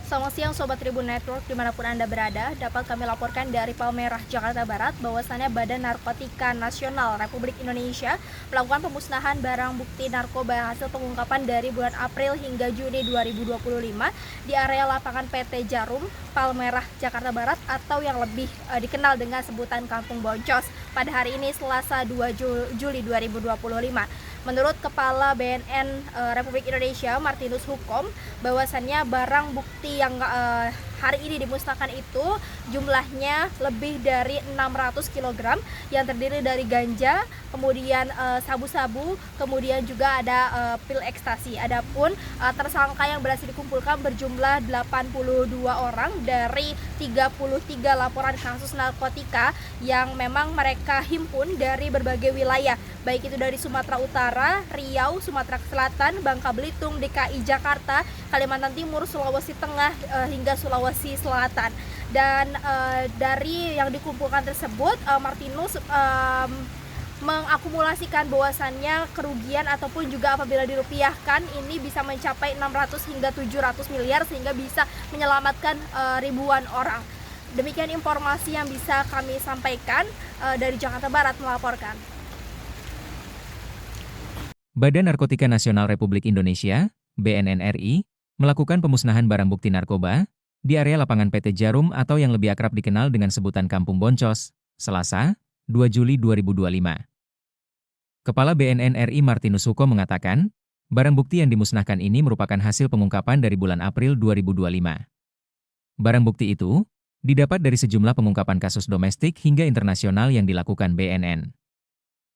Selamat siang Sobat Tribun Network dimanapun Anda berada. Dapat kami laporkan dari Palmerah, Jakarta Barat bahwasannya Badan Narkotika Nasional Republik Indonesia melakukan pemusnahan barang bukti narkoba hasil pengungkapan dari bulan April hingga Juni 2025 di area lapangan PT Jarum, Palmerah, Jakarta Barat atau yang lebih dikenal dengan sebutan Kampung Boncos pada hari ini Selasa 2 Juli 2025. Menurut Kepala BNN Republik Indonesia Martinus Hukom, bahwasannya barang bukti yang hari ini dimusnahkan itu jumlahnya lebih dari 600 kg yang terdiri dari ganja, kemudian sabu-sabu, kemudian juga ada pil ekstasi. Adapun tersangka yang berhasil dikumpulkan berjumlah 82 orang dari 33 laporan kasus narkotika yang memang mereka himpun dari berbagai wilayah, baik itu dari Sumatera Utara, Riau, Sumatera Selatan, Bangka Belitung, DKI Jakarta, Kalimantan Timur, Sulawesi Tengah hingga Sulawesi Selatan. Dan dari yang dikumpulkan tersebut, Martinus mengakumulasikan bahwasannya kerugian ataupun juga apabila dirupiahkan ini bisa mencapai 600 hingga 700 miliar sehingga bisa menyelamatkan ribuan orang. Demikian informasi yang bisa kami sampaikan dari Jakarta Barat melaporkan. Badan Narkotika Nasional Republik Indonesia, BNN RI, melakukan pemusnahan barang bukti narkoba di area lapangan PT Jarum atau yang lebih akrab dikenal dengan sebutan Kampung Boncos, Selasa, 2 Juli 2025. Kepala BNN RI Martinus Hukom mengatakan, barang bukti yang dimusnahkan ini merupakan hasil pengungkapan dari bulan April 2025. Barang bukti itu didapat dari sejumlah pengungkapan kasus domestik hingga internasional yang dilakukan BNN.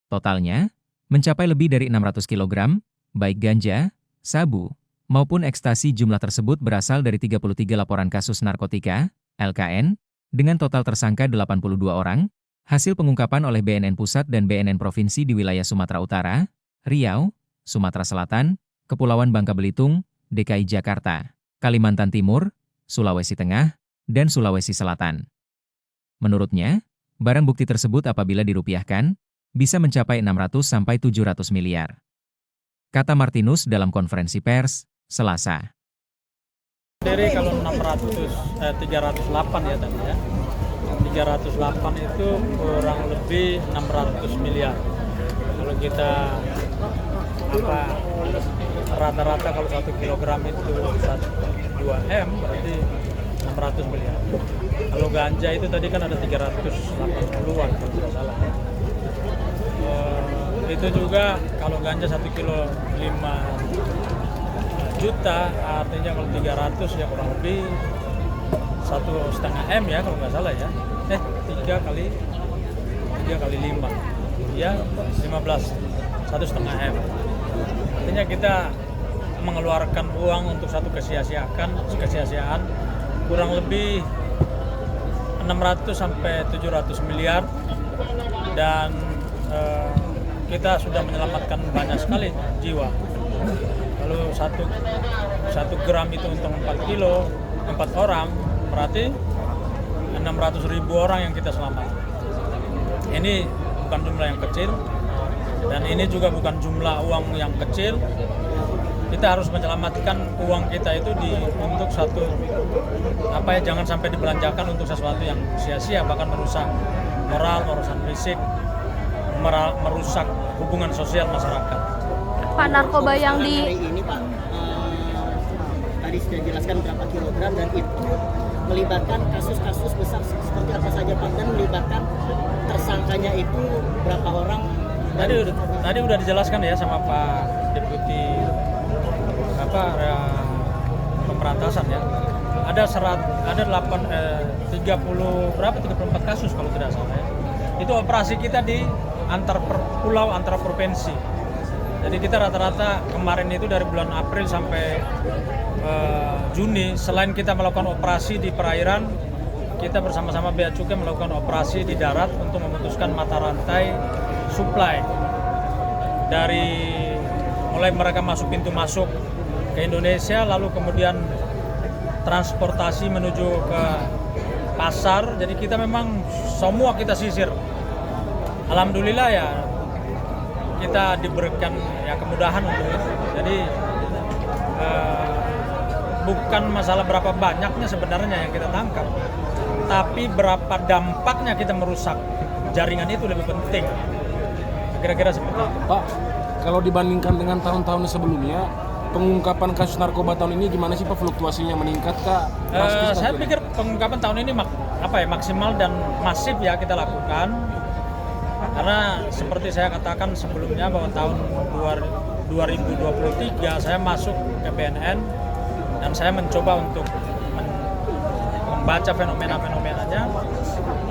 Totalnya mencapai lebih dari 600 kg, baik ganja, sabu, maupun ekstasi. Jumlah tersebut berasal dari 33 laporan kasus narkotika, LKN, dengan total tersangka 82 orang, hasil pengungkapan oleh BNN Pusat dan BNN Provinsi di wilayah Sumatera Utara, Riau, Sumatera Selatan, Kepulauan Bangka Belitung, DKI Jakarta, Kalimantan Timur, Sulawesi Tengah, dan Sulawesi Selatan. Menurutnya, barang bukti tersebut apabila dirupiahkan, bisa mencapai 600 sampai 700 miliar. Kata Martinus dalam konferensi pers, Selasa. Dari kalau 308 ya tadi ya. 308 itu kurang lebih 600 miliar. Kalau kita rata-rata kalau 1 kilogram itu 2 M berarti 600 miliar. Kalau ganja itu tadi kan ada 380-an kalau tidak salah. Itu juga kalau ganja 1 kilo 5 juta, artinya kalau 300 ya kurang lebih 1,5 M ya kalau nggak salah ya. 3 kali 5 ya 15, 1,5 M. Artinya kita mengeluarkan uang untuk satu kesia-siaan kurang lebih 600 sampai 700 miliar dan kita sudah menyelamatkan banyak sekali jiwa. Kalau 1 gram itu untuk 4 kilo, 4 orang, berarti 600.000 orang yang kita selamatkan. Ini bukan jumlah yang kecil, dan ini juga bukan jumlah uang yang kecil. Kita harus menyelamatkan uang kita itu untuk satu jangan sampai dibelanjakan untuk sesuatu yang sia-sia, bahkan merusak moral, merusak fisik, merusak hubungan sosial masyarakat. Pak, narkoba yang hari ini Pak, tadi sudah jelaskan berapa kilogram dan itu melibatkan kasus-kasus besar seperti apa saja Pak, dan melibatkan tersangkanya itu berapa orang? Tadi udah dijelaskan ya sama Pak Deputi pemberantasan ya. Ada 34 kasus kalau tidak salah ya. Itu operasi kita di antar pulau, antar provinsi. Jadi kita rata-rata kemarin itu dari bulan April sampai Juni, selain kita melakukan operasi di perairan, kita bersama-sama Bea Cukai melakukan operasi di darat untuk memutuskan mata rantai supply. Dari mulai mereka masuk pintu masuk ke Indonesia, lalu kemudian transportasi menuju ke pasar. Jadi kita memang semua kita sisir. Alhamdulillah ya kita diberikan ya kemudahan untuk itu. Jadi bukan masalah berapa banyaknya sebenarnya yang kita tangkap, tapi berapa dampaknya kita merusak jaringan itu lebih penting. Kira-kira seperti itu. Pak, kalau dibandingkan dengan tahun-tahun sebelumnya, pengungkapan kasus narkoba tahun ini gimana sih Pak? Fluktuasinya meningkat kah? Saya pikir pengungkapan tahun ini maksimal dan masif ya kita lakukan. Karena seperti saya katakan sebelumnya bahwa tahun 2023 saya masuk ke BNN dan saya mencoba untuk membaca fenomena-fenomenanya.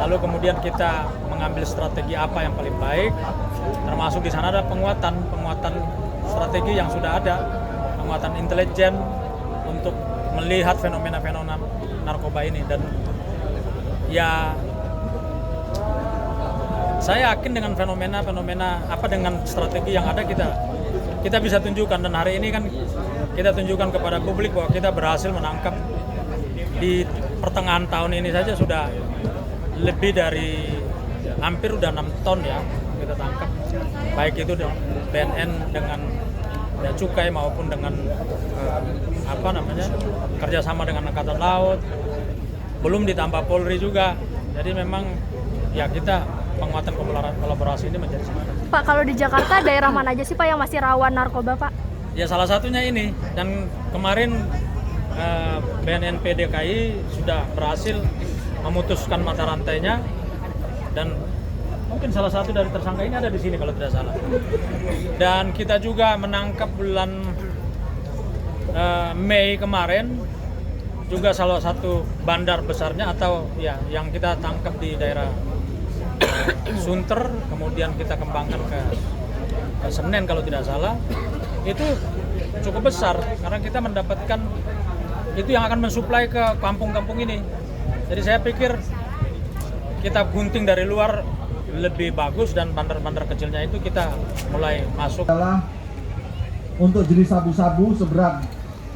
Lalu kemudian kita mengambil strategi apa yang paling baik. Termasuk di sana ada penguatan strategi yang sudah ada, penguatan intelijen untuk melihat fenomena-fenomena narkoba ini. Dan ya saya yakin dengan fenomena dengan strategi yang ada kita bisa tunjukkan, dan hari ini kan kita tunjukkan kepada publik bahwa kita berhasil menangkap di pertengahan tahun ini saja sudah lebih dari hampir udah 6 ton ya kita tangkap, baik itu BNN dengan bea cukai maupun dengan kerjasama dengan Angkatan Laut, belum ditambah Polri juga. Jadi memang ya kita penguatan kolaborasi ini menjadi sangat. Pak, kalau di Jakarta daerah mana aja sih Pak yang masih rawan narkoba Pak? Ya salah satunya ini, dan kemarin BNNP DKI sudah berhasil memutuskan mata rantainya, dan mungkin salah satu dari tersangka ini ada di sini kalau tidak salah. Dan kita juga menangkap bulan Mei kemarin juga salah satu bandar besarnya, atau ya yang kita tangkap di daerah Sunter, kemudian kita kembangkan ke Senen kalau tidak salah. Itu cukup besar karena kita mendapatkan itu yang akan mensuplai ke kampung-kampung ini. Jadi saya pikir kita gunting dari luar lebih bagus, dan bandar-bandar kecilnya itu kita mulai masuk. Adalah untuk jenis sabu-sabu seberat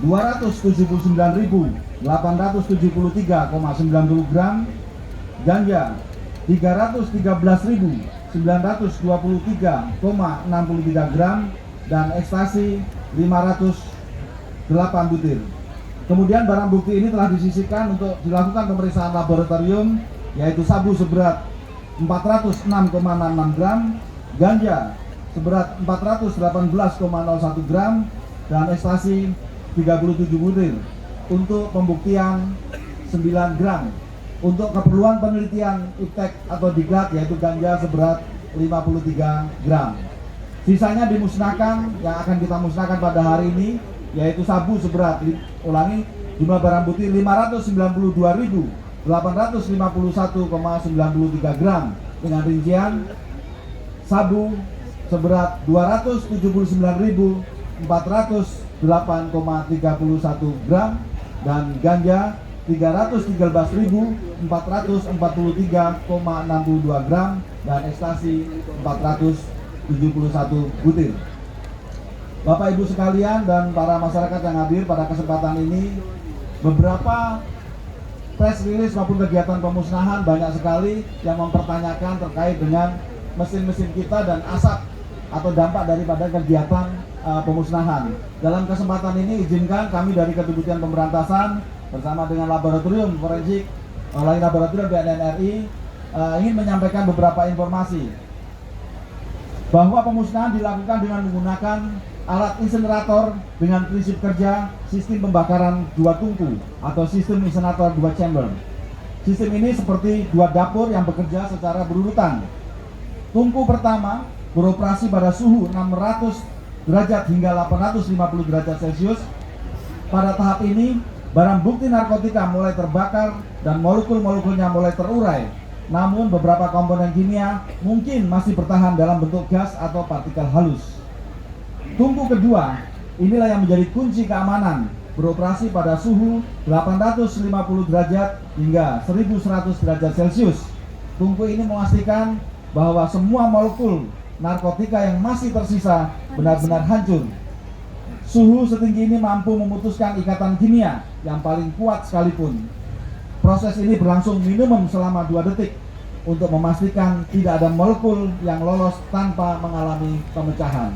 279.873,90 gram, ganja 313.923,63 gram, dan ekstasi 508 butir. Kemudian barang bukti ini telah disisihkan untuk dilakukan pemeriksaan laboratorium, yaitu sabu seberat 406,66 gram, ganja seberat 418,01 gram, dan ekstasi 37 butir untuk pembuktian 9 gram. Untuk keperluan penelitian iptek atau diklat, yaitu ganja seberat 53 gram. Sisanya dimusnahkan, yang akan kita musnahkan pada hari ini, yaitu sabu seberat, ulangi, jumlah barang bukti 592.851,93 gram, dengan rincian sabu seberat 279.408,31 gram, dan ganja 313.443,62 gram, dan ekstasi 471 butir. Bapak Ibu sekalian dan para masyarakat yang hadir pada kesempatan ini, beberapa press release maupun kegiatan pemusnahan banyak sekali yang mempertanyakan terkait dengan mesin-mesin kita dan asap atau dampak daripada kegiatan pemusnahan. Dalam kesempatan ini izinkan kami dari Kedeputian Pemberantasan bersama dengan Laboratorium Forensik Laboratorium BNN RI ingin menyampaikan beberapa informasi bahwa pemusnahan dilakukan dengan menggunakan alat insinerator dengan prinsip kerja sistem pembakaran dua tungku atau sistem insinerator dua chamber. Sistem ini seperti dua dapur yang bekerja secara berurutan. Tungku pertama beroperasi pada suhu 600 derajat hingga 850 derajat Celcius. Pada tahap ini, barang bukti narkotika mulai terbakar dan molekul-molekulnya mulai terurai. Namun beberapa komponen kimia mungkin masih bertahan dalam bentuk gas atau partikel halus. Tungku kedua, inilah yang menjadi kunci keamanan, beroperasi pada suhu 850 derajat hingga 1100 derajat Celcius. Tungku ini memastikan bahwa semua molekul narkotika yang masih tersisa benar-benar hancur. Suhu setinggi ini mampu memutuskan ikatan kimia yang paling kuat sekalipun. Proses ini berlangsung minimum selama 2 detik untuk memastikan tidak ada molekul yang lolos tanpa mengalami pemecahan.